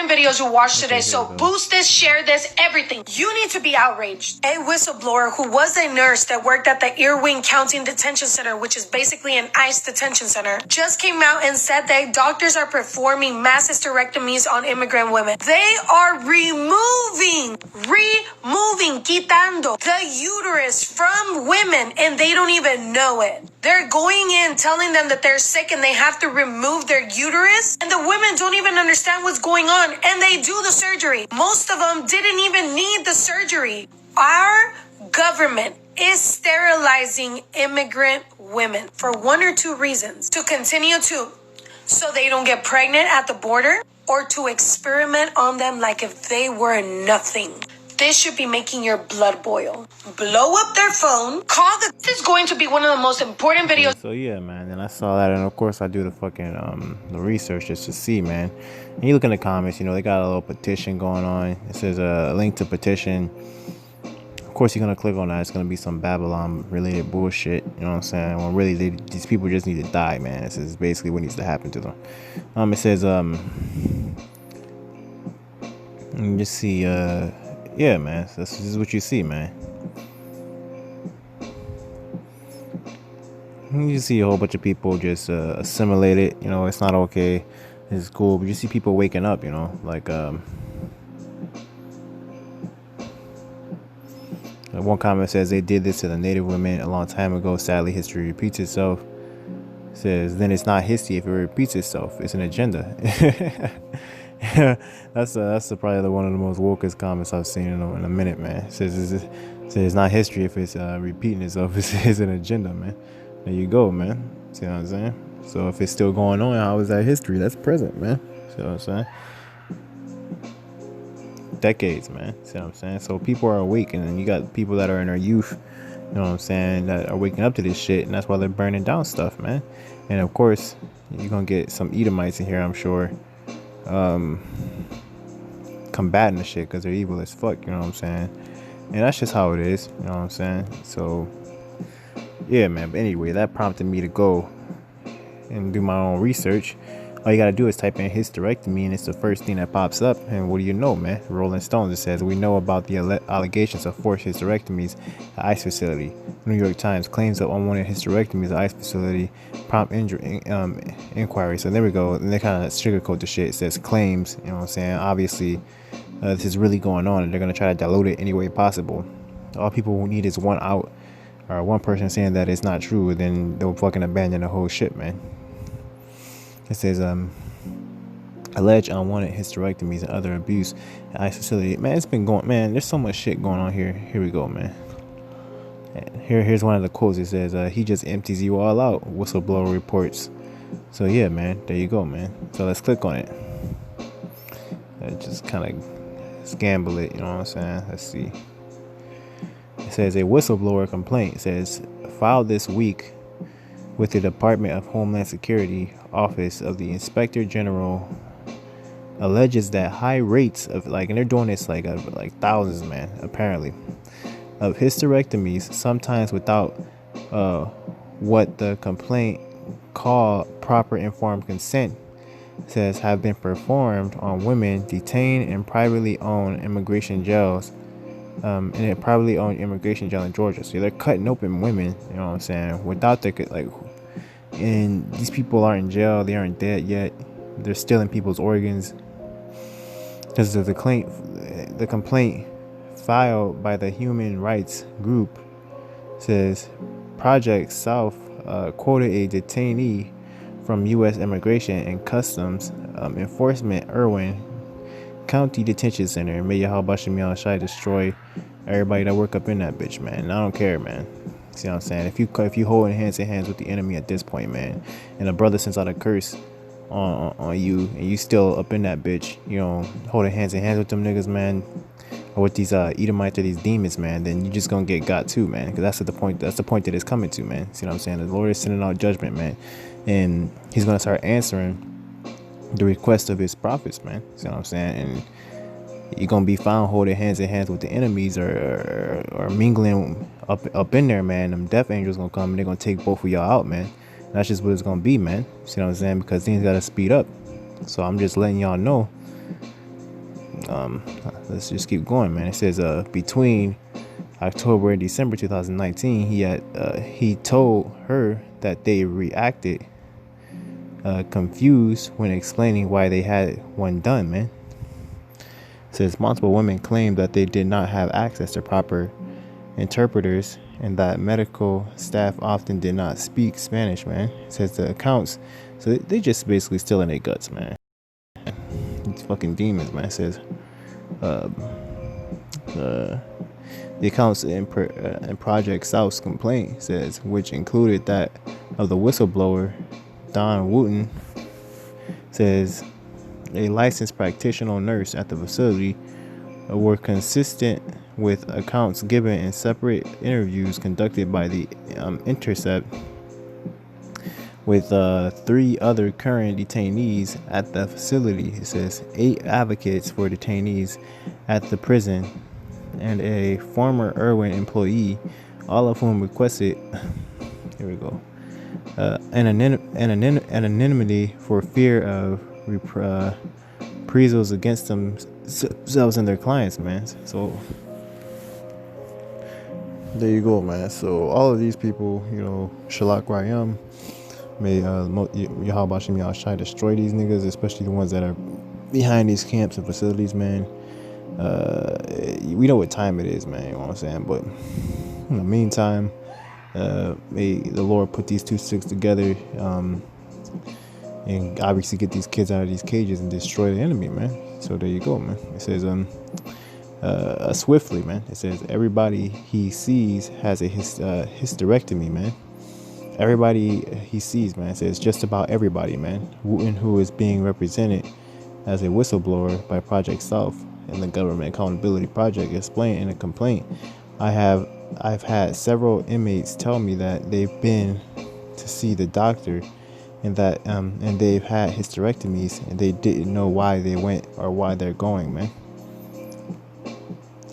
videos you watched today, so boost this, share this, everything. You need to be outraged. A whistleblower who was a nurse that worked at the Irwin County Detention Center, which is basically an ICE detention center, just came out and said that doctors are performing mass hysterectomies on immigrant women. They are removing, quitando the uterus from women, and they don't even know it. They're going in telling them that they're sick and they have to remove their uterus, and the women don't even understand what's going on, and they do the surgery. Most of them didn't even need the surgery. Our government is sterilizing immigrant women for one or two reasons: to continue to, so they don't get pregnant at the border, or to experiment on them like if they were nothing. This should be making your blood boil. Blow up their phone. This is going to be one of the most important videos. So yeah, man. And I saw that, and of course I do the fucking the research just to see, man. And you look in the comments, you know, they got a little petition going on. It says a link to petition. Of course, you're gonna click on that. It's gonna be some Babylon related bullshit. You know what I'm saying? Well, really, these people just need to die, man. This is basically what needs to happen to them. It says you just see yeah, man. So this is what you see, man. You see a whole bunch of people just assimilate it. You know, it's not okay. It's cool, but you see people waking up. You know, like one comment says they did this to the Native women a long time ago. Sadly, history repeats itself. It says then it's not history if it repeats itself. It's an agenda. that's probably one of the most wokest comments I've seen in a minute, man. It says it's not history if it's repeating itself. It's an agenda, man. There you go, man. See what I'm saying? So if it's still going on, how is that history? That's present, man. See what I'm saying? Decades, man. See what I'm saying? So people are awake, and then you got people that are in their youth, you know what I'm saying, that are waking up to this shit, and that's why they're burning down stuff, man. And of course, you're gonna get some Edomites in here, I'm sure, combating the shit because they're evil as fuck, you know what I'm saying? And that's just how it is, you know what I'm saying? So yeah, man. But anyway, that prompted me to go and do my own research. All you gotta do is type in hysterectomy, and it's the first thing that pops up. And what do you know, man? Rolling Stones, it says, we know about the allegations of forced hysterectomies at ICE facility. New York Times claims of unwanted hysterectomies at ICE facility prompt inquiry. So there we go. And they kind of sugarcoat the shit. It says claims, you know what I'm saying? Obviously, this is really going on, and they're gonna try to dilute it any way possible. All people will need is one out, or one person saying that it's not true, then they'll fucking abandon the whole shit, man. It says alleged unwanted hysterectomies and other abuse at ICE facility. Man, it's been going, man, there's so much shit going on here. Here we go, man. Here's one of the quotes. It says he just empties you all out, whistleblower reports. So yeah, man, there you go, man. So let's click on it. Just kind of scamble it, you know what I'm saying? Let's see. It says a whistleblower complaint says filed this week with the Department of Homeland Security Office of the Inspector General alleges that high rates of, like, and they're doing this like thousands, man, apparently, of hysterectomies, sometimes without what the complaint called proper informed consent, says have been performed on women detained in privately owned immigration jails, in a privately owned immigration jail in Georgia. So they're cutting open women, you know what I'm saying, without their, like, and these people aren't in jail, they aren't dead yet, they're stealing people's organs. Because of the complaint filed by the human rights group says Project South quoted a detainee from U.S. Immigration and Customs Enforcement Irwin County Detention Center. May YAHAWASHI destroy everybody that work up in that bitch, man. I don't care, man. See what I'm saying? If you holding hands in hands with the enemy at this point, man, and a brother sends out a curse on you, and you still up in that bitch, you know, holding hands in hands with them niggas, man, or with these Edomites or these demons, man, then you just gonna get got too, man. Because that's the point that it's coming to, man. See what I'm saying? The Lord is sending out judgment, man, and he's gonna start answering the request of his prophets, man. See what I'm saying? And you're gonna be found holding hands in hands with the enemies, or mingling up in there, man. Them death angels gonna come and they're gonna take both of y'all out, man. And that's just what it's gonna be, man. See what I'm saying? Because things gotta speed up. So I'm just letting y'all know let's just keep going, man. It says between October and December 2019, he told her that they reacted confused when explaining why they had one done, man. It says multiple women claimed that they did not have access to proper interpreters and that medical staff often did not speak Spanish, man. It says the accounts, so they just basically still in their guts, man. These fucking demons, man. It says the accounts in Project South's complaint says, which included that of the whistleblower Don Wooten, says a licensed practitioner nurse at the facility were consistent with accounts given in separate interviews conducted by the Intercept with 3 other current detainees at the facility. It says 8 advocates for detainees at the prison and a former Irwin employee, all of whom requested anonymity for fear of reprisals against themselves and their clients, man. So there you go, man. So all of these people, Shalak Rayam, may YAHAWASHI destroy these niggas, especially the ones that are behind these camps and facilities, man. We know what time it is, man, you know what I'm saying? But in the meantime, may the Lord put these 2 sticks together, and obviously get these kids out of these cages and destroy the enemy, man. So there you go, man. It says swiftly, man. It says everybody he sees has a hysterectomy, man. Everybody he sees, man. It says just about everybody, man. Wooten, who is being represented as a whistleblower by Project South and the Government Accountability Project, explained in a complaint, I've had several inmates tell me that they've been to see the doctor and that and they've had hysterectomies and they didn't know why they went or why they're going, man.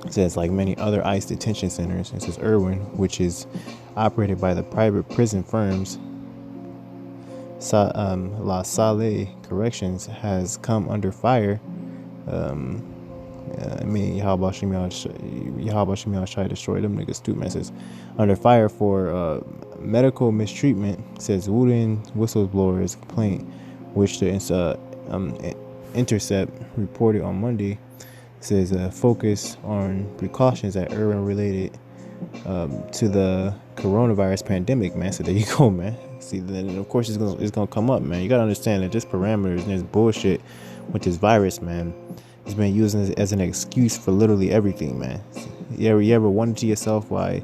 It says like many other ICE detention centers, it says Irwin, which is operated by the private prison firms La Salle Corrections, has come under fire. YAHAWASHI try to destroy them niggas too, man. It says under fire for medical mistreatment. It says Wooten whistleblower's complaint, which the Intercept reported on Monday, says focus on precautions that Irwin related to the coronavirus pandemic, man. So there you go, man. See, then of course it's gonna come up, man. You gotta understand that this parameters and this bullshit with this virus, man, has been used as an excuse for literally everything, man. You ever wonder to yourself why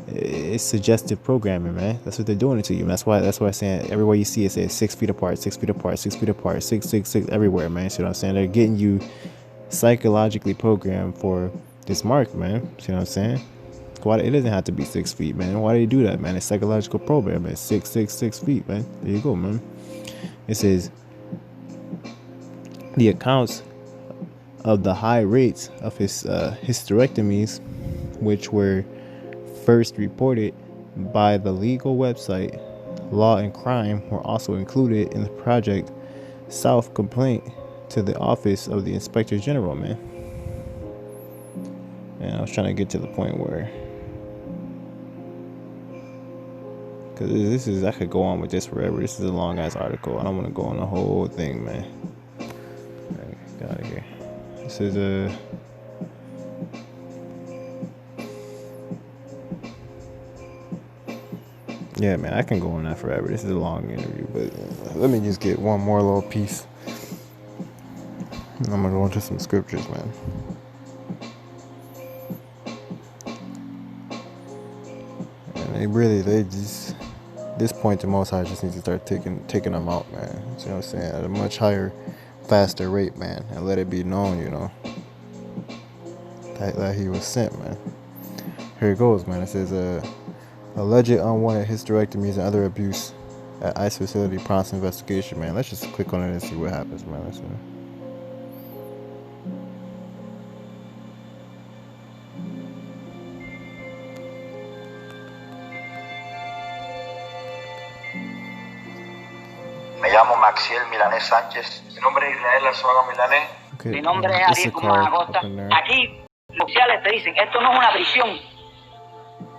it's suggestive programming, man? That's what they're doing it to you. And that's why I'm saying everywhere you see it says 6 feet apart, 6 feet apart, 6 feet apart, 6, 6, 6, everywhere, man. See what I'm saying? They're getting you psychologically programmed for this mark, man. See what I'm saying? Why it doesn't have to be 6 feet, man. Why do you do that, man? It's psychological program. It's 6, 6, 6 feet, man. There you go, man. It says the accounts of the high rates of his hysterectomies, which were first reported by the legal website Law and Crime, were also included in the Project South complaint to the Office of the Inspector General, man. And I was trying to get to the point where, because I could go on with this forever. This is a long ass article. I don't want to go on the whole thing, man. Right, get out of here. This is yeah, man, I can go on that forever. This is a long interview, but let me just get one more little piece. I'm gonna go into some scriptures, man. And they just, this point, the Most High just needs to start taking them out, man. See what I'm saying? At a much higher, faster rate, man, and let it be known, that he was sent, man. Here it goes, man. It says alleged unwanted hysterectomies and other abuse at ICE facility prompts investigation, man. Let's just click on it and see what happens, man. Let's see. Me llamo Maxiel Milanés Sánchez. Mi nombre es Israel Arzuaga Milanés. could Mi nombre es Ariel Guzmán Issachar Acosta. up in there. Aquí los oficiales te dicen, esto no es una prisión.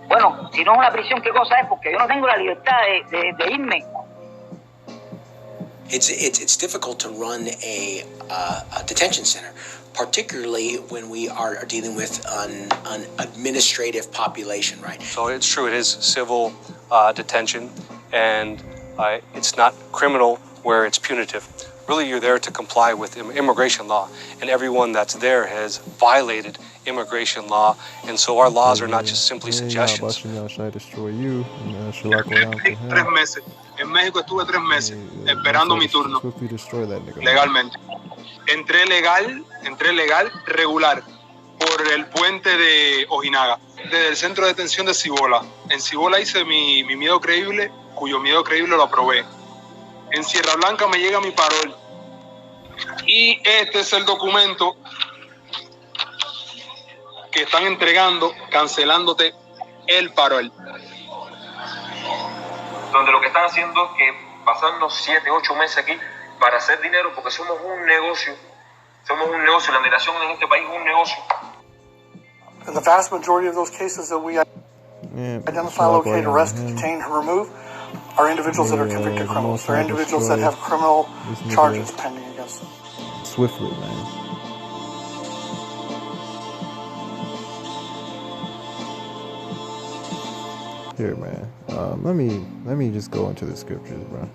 Bueno, si no es una prisión, ¿qué cosa es? Porque yo no tengo la libertad de irme. It's difficult to run a detention center, particularly when we are dealing with an administrative population, right? So it's true, it is civil detention, and it's not criminal where it's punitive. Really, you're there to comply with immigration law, and everyone that's there has violated immigration law, and so our laws are not just simply suggestions. Destroy you, and shall I go down for him? 3 meses. En México estuve 3 meses esperando mi turno legalmente. Entré legal, regular, por el puente de Ojinaga, desde el centro de detención de Cibola. En Cibola hice mi miedo creíble, cuyo miedo creíble lo aprobé. En Sierra Blanca me llega mi parol. Y este es el documento que están entregando, cancelándote el parol. Donde lo que están haciendo es que pasarnos 7, 8 meses aquí para hacer dinero, porque somos un negocio, la migración en este país es un negocio. In the vast majority of those cases that we identify, locate, arrest, detain, and remove are individuals that are convicted criminals. They're individuals that have criminal charges pending against them. Swiftly, man. Here, man. Let me just go into the scriptures, bro.